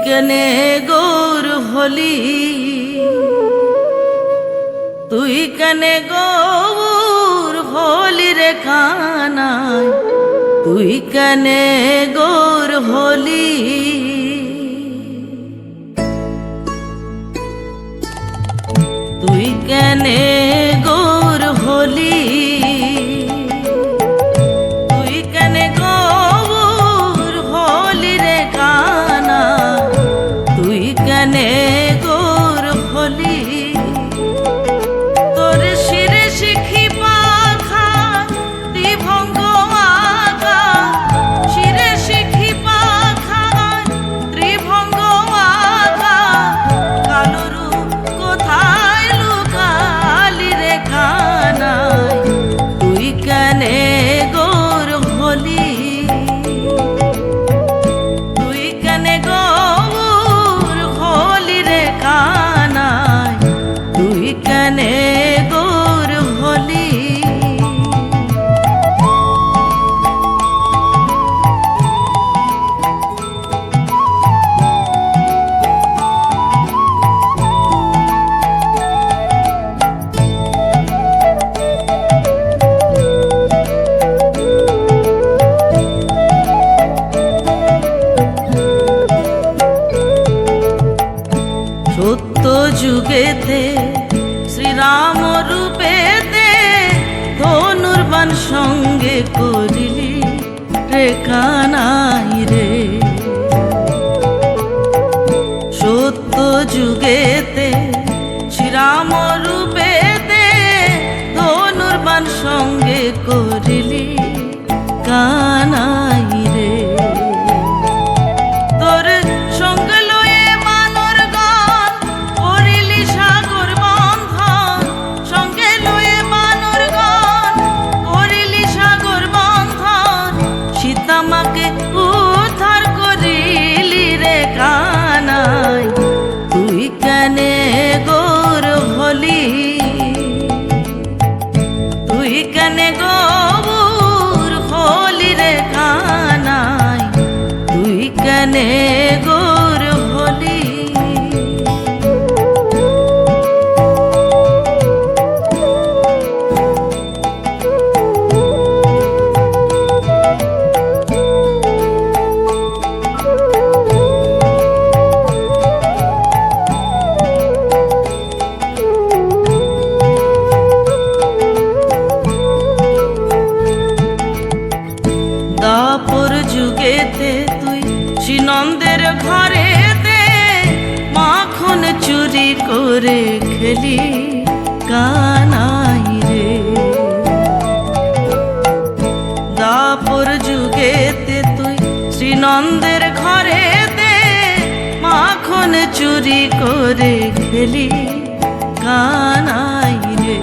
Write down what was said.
কেনে গৌর হলি, তুই কেনে গৌর হলি রে কানাই, তুই কেনে গৌর হলি। তুই কেনে গৌর হলি, তুই কেনে গৌর হলি রে কানা, তুই কেনে গৌর হলি। তোর শিরে শিখি পাখা ত্রিভঙ্গ আগা, শিরে শিখি পাখা ত্রিভঙ্গ আগা, কালো রূপ কোথায় লুকালি রে কানাই, তুই কেনে গৌর হলি। তুই কেনে গৌর হলি রে কানাই, তুই কেনে গৌর হলি। সত্য যুগেতে শ্রীরাম রূপেতে ধনুর্বাণ সঙ্গে করিলি রে কানাই রে। সত্য যুগেতে শ্রীরাম রূপেতে ধনুর্বাণ সঙ্গে করিলি কানাই রে। তোর সঙ্গে লয়ে মানর গান করিলি সাগর বন্ধন, সঙ্গে লয়ে মানর গান করিলি সাগর বন্ধন, সীতামাকে উদ্ধার করিলি রে কানাই, তুই কেনে গৌর হলি। তুই কেনে গৌর হলি রে কানাই, তুই কেনে গৌর হলি। দাপর যুগেতে তুই শ্রীনন্দের ঘরেতে মাখন চুরি করে খেলি কানাই রে। দাপর যুগেতে তুই শ্রীনন্দের ঘরেতে মাখন চুরি করে খেলি কানাই রে।